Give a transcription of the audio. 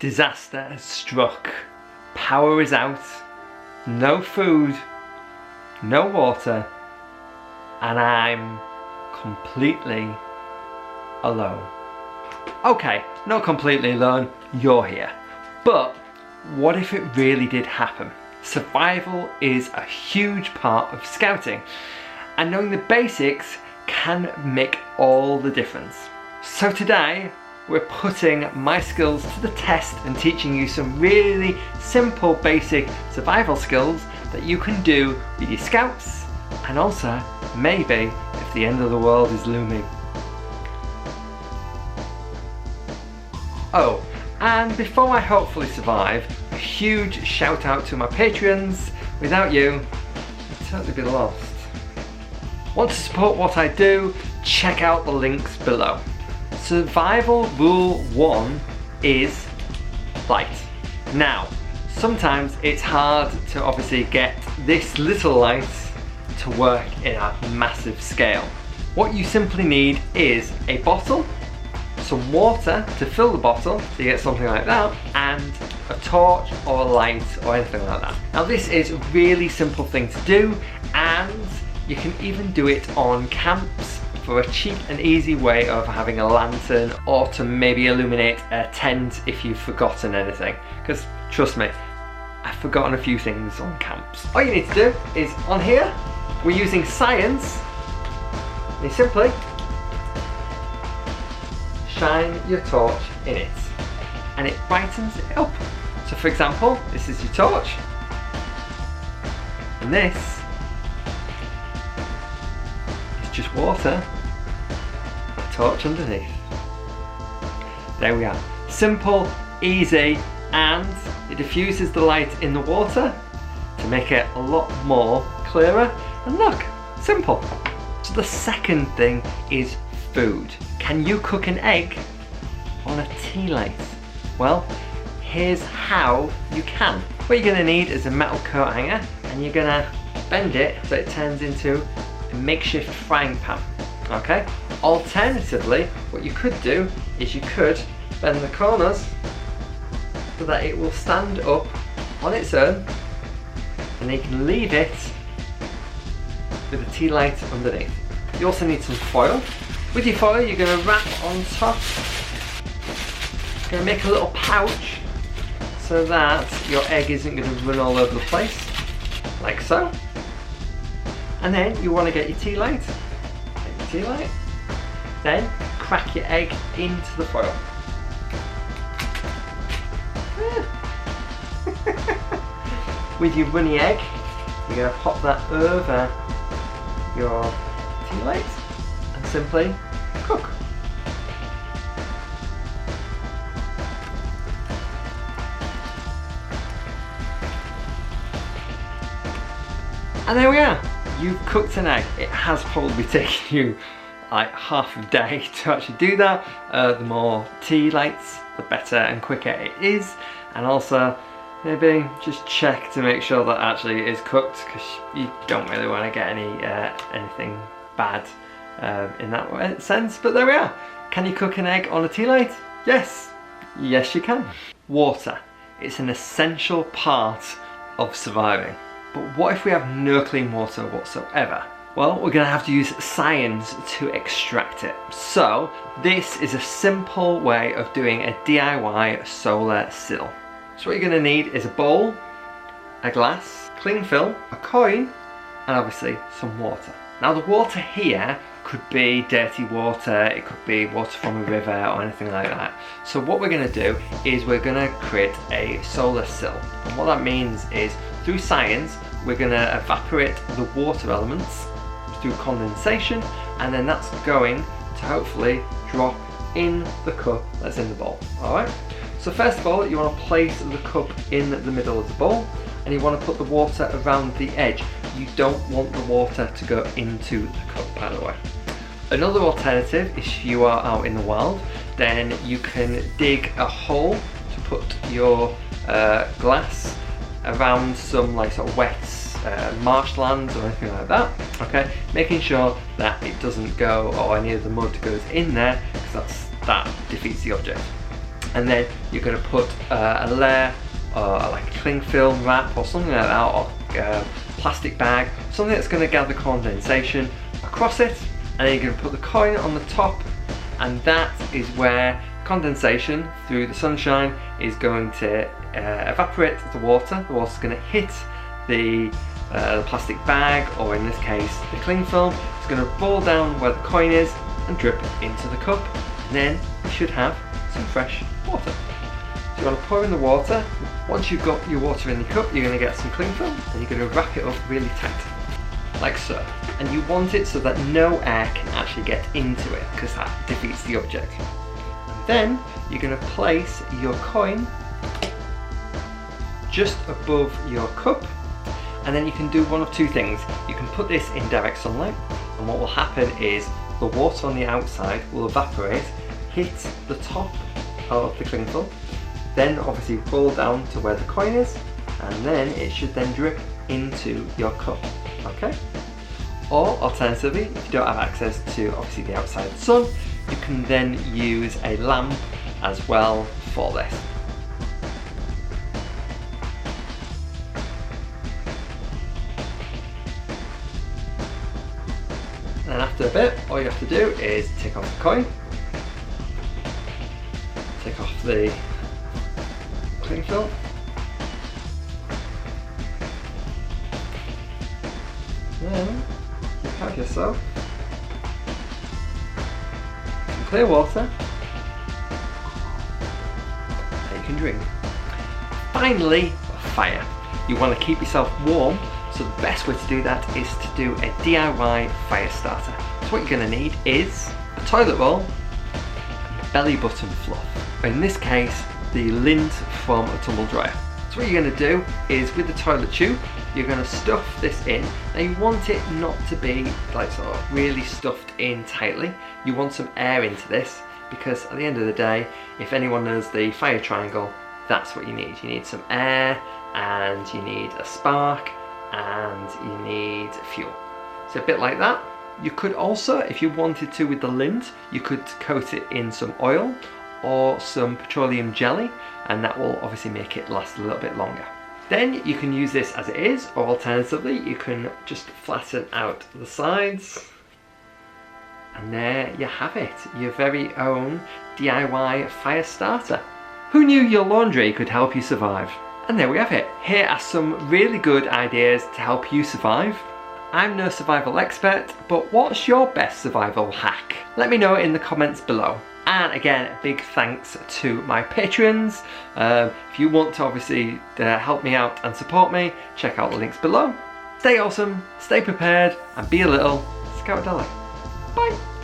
Disaster has struck. Power is out. No food. No water. And I'm completely alone. Okay, not completely alone. You're here. But what if it really did happen? Survival is a huge part of scouting, and knowing the basics can make all the difference. So today we're putting my skills to the test and teaching you some really simple basic survival skills that you can do with your scouts, and also maybe if the end of the world is looming. Oh, and before I hopefully survive, a huge shout out to my Patreons. Without you, I'd totally be lost. Want to support what I do? Check out the links below. Survival rule 1 is light. Now, sometimes it's hard to obviously get this little light to work in a massive scale. What you simply need is a bottle, some water to fill the bottle, so you get something like that, and a torch or a light or anything like that. Now this is a really simple thing to do, and you can even do it on camps for a cheap and easy way of having a lantern, or to maybe illuminate a tent if you've forgotten anything. Because trust me, I've forgotten a few things on camps. All you need to do is, on here, we're using science. You simply shine your torch in it and it brightens it up. So for example, this is your torch and this is just water, a torch underneath. There we are. Simple, easy, and it diffuses the light in the water to make it a lot more clearer. And look, simple. So the second thing is food. Can you cook an egg on a tea light? Well, here's how you can. What you're going to need is a metal coat hanger, and you're going to bend it so it turns into a makeshift frying pan. Okay? Alternatively, what you could do is you could bend the corners so that it will stand up on its own, and then you can leave it with a tea light underneath. You also need some foil. With your foil, you're going to wrap on top. You're going to make a little pouch so that your egg isn't going to run all over the place, like so. And then you want to get your tea light. Get your tea light. Then crack your egg into the foil. With your runny egg, you're going to pop that over your tea light and simply cook. And there we are. You've cooked an egg. It has probably taken you like half a day to actually do that. The more tea lights, the better and quicker it is. And also, maybe just check to make sure that actually it is cooked, because you don't really want to get anything bad in that sense. But there we are. Can you cook an egg on a tea light? Yes. Yes, you can. Water. It's an essential part of surviving. But what if we have no clean water whatsoever? Well, we're going to have to use science to extract it. So this is a simple way of doing a DIY solar sill. So what you're going to need is a bowl, a glass, cling film, a coin, and obviously some water. Now the water here could be dirty water, it could be water from a river or anything like that. So what we're going to do is we're going to create a solar sill. And what that means is, through science, we're going to evaporate the water elements through condensation, and then that's going to hopefully drop in the cup that's in the bowl. Alright? So first of all, you want to place the cup in the middle of the bowl, and you want to put the water around the edge. You don't want the water to go into the cup, by the way. Another alternative, if you are out in the wild, then you can dig a hole to put your glass around some like sort of wet marshlands or anything like that. Okay, making sure that it doesn't go, or any of the mud goes in there, because that defeats the object. and then you're going to put a layer like a cling film wrap or something like that, or plastic bag, something that's going to gather condensation across it, and then you're going to put the coin on the top, and that is where condensation through the sunshine is going to evaporate the water. The water's going to hit the plastic bag, or in this case the cling film. It's going to roll down where the coin is and drip into the cup, and then you should have some fresh water. So you want to pour in the water. Once you've got your water in the cup, you're going to get some cling film and you're going to wrap it up really tight, like so. And you want it so that no air can actually get into it, because that defeats the object. And then you're going to place your coin just above your cup, and then you can do one of two things. You can put this in direct sunlight, and what will happen is the water on the outside will evaporate, hit the top of the cling film, then obviously roll down to where the coin is, and then it should then drip into your cup, okay? Or alternatively, if you don't have access to obviously the outside sun, you can then use a lamp as well for this. And then after a bit, all you have to do is take off the coin, take off the cling film, then you have yourself some clear water that you can drink. Finally, fire. You want to keep yourself warm, so the best way to do that is to do a DIY fire starter. So what you're going to need is a toilet roll and belly button fluff. In this case, the lint from a tumble dryer. So what you're going to do is, with the toilet tube, you're going to stuff this in. Now you want it not to be like sort of really stuffed in tightly. You want some air into this, because at the end of the day, if anyone knows the fire triangle, that's what you need. You need some air, and you need a spark, and you need fuel. So a bit like that. You could also, if you wanted to with the lint, you could coat it in some oil or some petroleum jelly, and that will obviously make it last a little bit longer. Then you can use this as it is, or alternatively you can just flatten out the sides, and there you have it, your very own DIY fire starter. Who knew your laundry could help you survive? And there we have it. Here are some really good ideas to help you survive. I'm no survival expert, but what's your best survival hack? Let me know in the comments below. And again, big thanks to my patrons. If you want to obviously help me out and support me, check out the links below. Stay awesome, stay prepared, and be a little Scoutadelic. Bye!